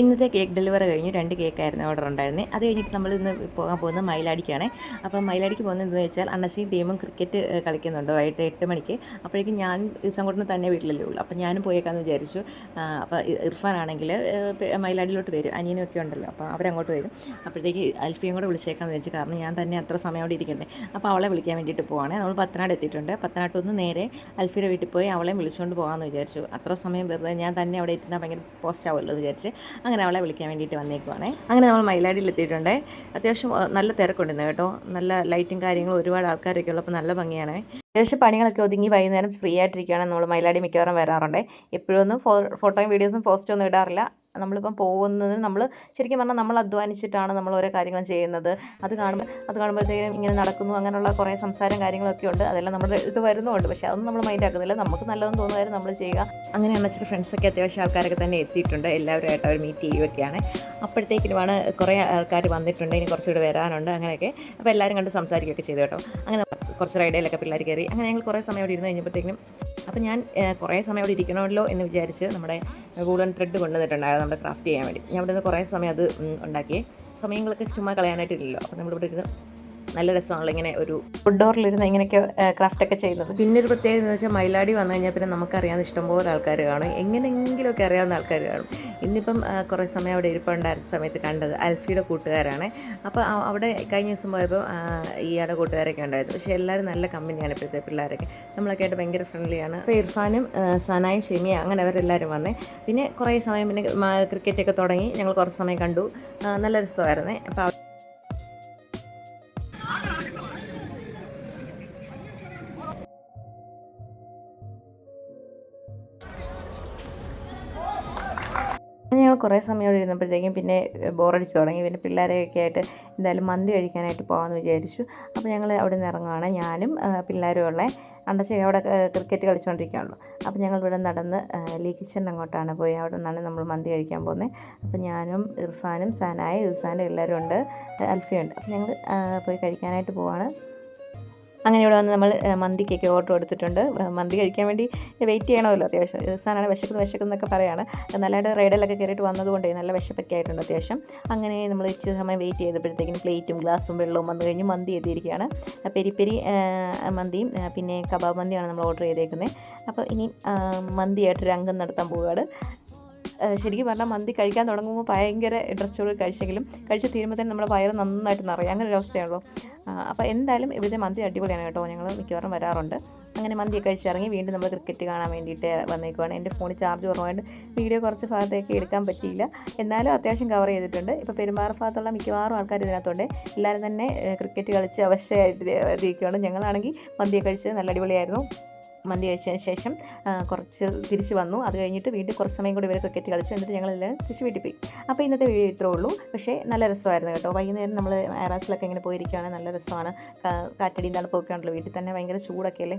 ഇന്നത്തെ cake delivery കഴിഞ്ഞ് 2 കേക്കായിരുന്നു order ഉണ്ടായിരുന്നത്. അത് കഴിഞ്ഞിട്ട് നമ്മൾ ഇന്ന് പോകാൻ പോകുന്നത് മയിലാടിക്കാണ്. അപ്പം മയിലാടിക്ക് പോകുന്നത് എന്താണെന്ന് വെച്ചാൽ അണ്ണശ്ശിയും ടീമും ക്രിക്കറ്റ് കളിക്കുന്നുണ്ട് വൈകിട്ട് 8 മണിക്ക്. അപ്പോഴേക്കും ഞാൻ ഇസംകുട്ടനും തന്നെ വീട്ടിലല്ലേ ഉള്ളൂ. അപ്പോൾ ഞാനും പോയേക്കാമെന്ന് വിചാരിച്ചു. അപ്പോൾ ഇർഫാനാണെങ്കിൽ മയിലാടിയിലോട്ട് വരും, അനിയനും ഒക്കെ ഉണ്ടല്ലോ, അപ്പോൾ അവരങ്ങോട്ട് വരും. അപ്പോഴത്തേക്ക് അൽഫിയും കൂടെ വിളിച്ചേക്കാമെന്ന് വിചാരിച്ചു. കാരണം ഞാൻ തന്നെ അത്ര സമയം അവിടെ ഇരിക്കണ്ടേ. അപ്പോൾ അവളെ വിളിക്കാൻ വേണ്ടിയിട്ട് പോവാണ്. നമ്മൾ പത്തനാട് എത്തിയിട്ടുണ്ട്. പത്തനാട്ടൊന്ന് നേരെ അൽഫിയുടെ വീട്ടിൽ പോയി അവളെയും വിളിച്ചുകൊണ്ട് പോകാമെന്ന് വിചാരിച്ചു. അത്ര സമയം വെറുതെ ഞാൻ തന്നെ അവിടെ എത്തുന്ന ഭയങ്കര പോസ്റ്റ് ആവുമല്ലോ എന്ന് വിചാരിച്ച് അങ്ങനെ അവളെ വിളിക്കാൻ വേണ്ടിയിട്ട് വന്നേക്കുവാണേ. അങ്ങനെ നമ്മൾ മയിലാടിയിൽ എത്തിയിട്ടുണ്ട്. അത്യാവശ്യം നല്ല തിരക്കുണ്ടെന്ന് കേട്ടോ. നല്ല ലൈറ്റും കാര്യങ്ങളും ഒരുപാട് ആൾക്കാരൊക്കെ ഉള്ളപ്പോൾ നല്ല ഭംഗിയാണ്. അത്യാവശ്യം പണികളൊക്കെ ഒതുങ്ങി വൈകുന്നേരം ഫ്രീ ആയിട്ടിരിക്കുകയാണ്. നമ്മൾ മയിലാടി മിക്കവാറും വരാറുണ്ട്. എപ്പോഴൊന്നും ഫോട്ടോയും വീഡിയോസും പോസ്റ്റൊന്നും ഇടാറില്ല. നമ്മളിപ്പം പോകുന്നത് നമ്മൾ ശരിക്കും പറഞ്ഞാൽ നമ്മൾ അധ്വാനിച്ചിട്ടാണ് നമ്മൾ ഓരോ കാര്യങ്ങളും ചെയ്യുന്നത്. അത് കാണുമ്പോഴത്തേക്കും ഇങ്ങനെ നടക്കുന്നു, അങ്ങനെയുള്ള കുറേ സംസാരം കാര്യങ്ങളൊക്കെ ഉണ്ട്. അതെല്ലാം നമ്മുടെ ഇത് വരുന്നുമുണ്ട്. പക്ഷേ അതൊന്നും നമ്മൾ മൈൻഡ് ആക്കുന്നില്ല. നമുക്ക് നല്ലതെന്ന് തോന്നുന്ന കാര്യം നമ്മൾ ചെയ്യുക. അങ്ങനെയാണ് ഇച്ചിരി ഫ്രണ്ട്സൊക്കെ അത്യാവശ്യം ആൾക്കാരൊക്കെ തന്നെ എത്തിയിട്ടുണ്ട്. എല്ലാവരുമായിട്ട് അവർ മീറ്റ് ചെയ്യുകയൊക്കെയാണ്. അപ്പോഴത്തേക്കിനുമാണ് കുറേ ആൾക്കാർ വന്നിട്ടുണ്ട്, ഇനി കുറച്ചുകൂടി വരാനുണ്ട്. അങ്ങനെയൊക്കെ അപ്പോൾ എല്ലാവരും കണ്ട് സംസാരിക്കുകയൊക്കെ ചെയ്തു കേട്ടോ. അങ്ങനെ കുറച്ച് റൈഡിലൊക്കെ പിള്ളേർ കയറി. അങ്ങനെ ഞങ്ങൾ കുറേ സമയം അവിടെ ഇരുന്ന് കഴിഞ്ഞപ്പോഴത്തേക്കും അപ്പോൾ ഞാൻ കുറേ സമയം അവിടെ ഇരിക്കണമല്ലോ എന്ന് വിചാരിച്ച് നമ്മുടെ ഗോൾഡൻ ത്രെഡ് കൊണ്ടുവന്നിട്ടുണ്ടായിരുന്നു നമ്മുടെ ക്രാഫ്റ്റ് ചെയ്യാൻ വേണ്ടി. ഞാൻ ഇവിടെ നിന്ന് കുറേ സമയം അത് ഉണ്ടാക്കി. സമയങ്ങളൊക്കെ ചുമ്മാ കളയാനായിട്ടില്ലല്ലോ. അപ്പോൾ നമ്മളിവിടെ ഇരുന്ന് നല്ല രസമാണല്ലോ ഇങ്ങനെ ഒരു ഔട്ട്ഡോറിലിരുന്ന് ഇങ്ങനെയൊക്കെ ക്രാഫ്റ്റൊക്കെ ചെയ്യുന്നത്. പിന്നെ ഒരു പ്രത്യേകത എന്ന് വെച്ചാൽ മയിലാടി വന്നു കഴിഞ്ഞാൽ പിന്നെ നമുക്കറിയാവുന്ന ഇഷ്ടംപോലെ ആൾക്കാർ കാണും, എങ്ങനെയെങ്കിലുമൊക്കെ അറിയാവുന്ന ആൾക്കാർ കാണും. ഇന്നിപ്പം കുറേ സമയം അവിടെ ഇരിപ്പുണ്ടായിരുന്ന സമയത്ത് കണ്ടത് അൽഫിയുടെ കൂട്ടുകാരാണ്. അപ്പോൾ അവിടെ കഴിഞ്ഞ ദിവസം പോയപ്പോൾ ഇയാളുടെ കൂട്ടുകാരൊക്കെ ഉണ്ടായിരുന്നു. പക്ഷേ എല്ലാവരും നല്ല കമ്പനിയാണ് ഇപ്പോഴത്തെ പിള്ളേരൊക്കെ. നമ്മളൊക്കെ ആയിട്ട് ഭയങ്കര ഫ്രണ്ട്ലിയാണ്. അപ്പോൾ ഇർഫാനും സനായും ഷെമിയ അങ്ങനെ അവരെല്ലാവരും വന്നേ. പിന്നെ കുറേ സമയം പിന്നെ ക്രിക്കറ്റൊക്കെ തുടങ്ങി. ഞങ്ങൾ കുറച്ച് സമയം കണ്ടു. നല്ല രസമായിരുന്നേ. അപ്പോൾ ഞങ്ങൾ കുറേ സമയം അവിടെ ഇരുന്നപ്പോഴത്തേക്കും പിന്നെ ബോറടിച്ച് തുടങ്ങി. പിന്നെ പിള്ളേരെയൊക്കെ ആയിട്ട് എന്തായാലും മന്തി കഴിക്കാനായിട്ട് പോകാമെന്ന് വിചാരിച്ചു. അപ്പോൾ ഞങ്ങൾ അവിടെ നിന്ന് ഇറങ്ങുകയാണ്. ഞാനും പിള്ളേരും ഉള്ള അണ്ടച്ച അവിടെ ക്രിക്കറ്റ് കളിച്ചുകൊണ്ടിരിക്കുകയാണല്ലോ. അപ്പോൾ ഞങ്ങൾ ഇവിടെ നടന്ന് ലീ കിച്ചൺ അങ്ങോട്ടാണ് പോയി. അവിടെ നിന്നാണ് നമ്മൾ മന്തി കഴിക്കാൻ പോകുന്നത്. അപ്പോൾ ഞാനും ഇർഫാനും സനായ ഇർസാനും എല്ലാവരും ഉണ്ട്, അൽഫിയുണ്ട്. അപ്പോൾ ഞങ്ങൾ പോയി കഴിക്കാനായിട്ട് പോവാണ്. അങ്ങനെ ഇവിടെ വന്ന് നമ്മൾ മന്തിക്കൊക്കെ ഓർഡർ എടുത്തിട്ടുണ്ട്. മന്തി കഴിക്കാൻ വേണ്ടി വെയിറ്റ് ചെയ്യണമല്ലോ അത്യാവശ്യം. സാധനമാണ് വിശക്കുന്നൊക്കെ പറയുകയാണ്. നല്ലതായിട്ട് റൈഡിലൊക്കെ കയറിയിട്ട് വന്നതുകൊണ്ട് നല്ല വിശപ്പൊക്കെ ആയിട്ടുണ്ട് അത്യാവശ്യം. അങ്ങനെ നമ്മൾ ഇച്ചിരി സമയം വെയിറ്റ് ചെയ്തപ്പോഴത്തേക്കും പ്ലേറ്റും ഗ്ലാസും വെള്ളവും വന്നു കഴിഞ്ഞ് മന്തി എത്തിയിരിക്കുകയാണ്. പെരി മന്തിയും പിന്നെ കബാബ് മന്തിയാണ് നമ്മൾ ഓർഡർ ചെയ്തേക്കുന്നത്. അപ്പോൾ ഇനി മന്തിയായിട്ടൊരു അംഗം നടത്താൻ പോവുകയാണ്. ശരിക്കും പറഞ്ഞാൽ മന്തി കഴിക്കാൻ തുടങ്ങുമ്പോൾ ഭയങ്കര ഇൻട്രസ്റ്റോട് കഴിച്ചെങ്കിലും കഴിച്ച് തീരുമ്പോൾ തന്നെ നമ്മുടെ വയറ് നന്നായിട്ട് നിറയും. അങ്ങനെ ഒരു അവസ്ഥയാണല്ലോ. അപ്പോൾ എന്തായാലും ഇവിടുത്തെ മന്തി അടിപൊളിയാണ് കേട്ടോ. ഞങ്ങൾ മിക്കവാറും വരാറുണ്ട്. അങ്ങനെ മന്തിയൊക്കെ കഴിച്ചിറങ്ങി വീണ്ടും നമ്മൾ ക്രിക്കറ്റ് കാണാൻ വേണ്ടിയിട്ട് വന്നേക്കുവാണ്. എൻ്റെ ഫോണിൽ ചാർജ് കുറവായിട്ട് വീഡിയോ കുറച്ച് ഭാഗത്തേക്ക് എടുക്കാൻ പറ്റിയില്ല. എന്നാലും അത്യാവശ്യം കവർ ചെയ്തിട്ടുണ്ട്. ഇപ്പോൾ പെരുമ്പാറ ഭാഗത്തുള്ള മിക്കവാറും ആൾക്കാർ ഇതിനകത്തുണ്ട്. എല്ലാവരും തന്നെ ക്രിക്കറ്റ് കളിച്ച് അവശയായിട്ട് ഇരിക്കുകയാണ്. ഞങ്ങളാണെങ്കിൽ മന്തിയൊക്കെ കഴിച്ച് നല്ല അടിപൊളിയായിരുന്നു. മന്തി കഴിച്ചതിന് ശേഷം കുറച്ച് തിരിച്ച് വന്നു. അത് കഴിഞ്ഞിട്ട് വീട്ടിൽ കുറച്ച് സമയം കൂടി ഇവർ ക്രിക്കറ്റ് കളിച്ചു. എന്നിട്ട് ഞങ്ങളെല്ലാം തിരിച്ച് വീട്ടിൽ പോയി. അപ്പോൾ ഇന്നത്തെ വീഡിയോ ഇത്രേ ഉള്ളൂ. പക്ഷേ നല്ല രസമായിരുന്നു കേട്ടോ. വൈകുന്നേരം നമ്മൾ ആറാസിലൊക്കെ ഇങ്ങനെ പോയിരിക്കുകയാണ്. നല്ല രസമാണ്. കാറ്റടിയും തണുപ്പൊക്കെ ഉണ്ടല്ലോ. വീട്ടിൽ തന്നെ ഭയങ്കര ചൂടൊക്കെ അല്ലേ.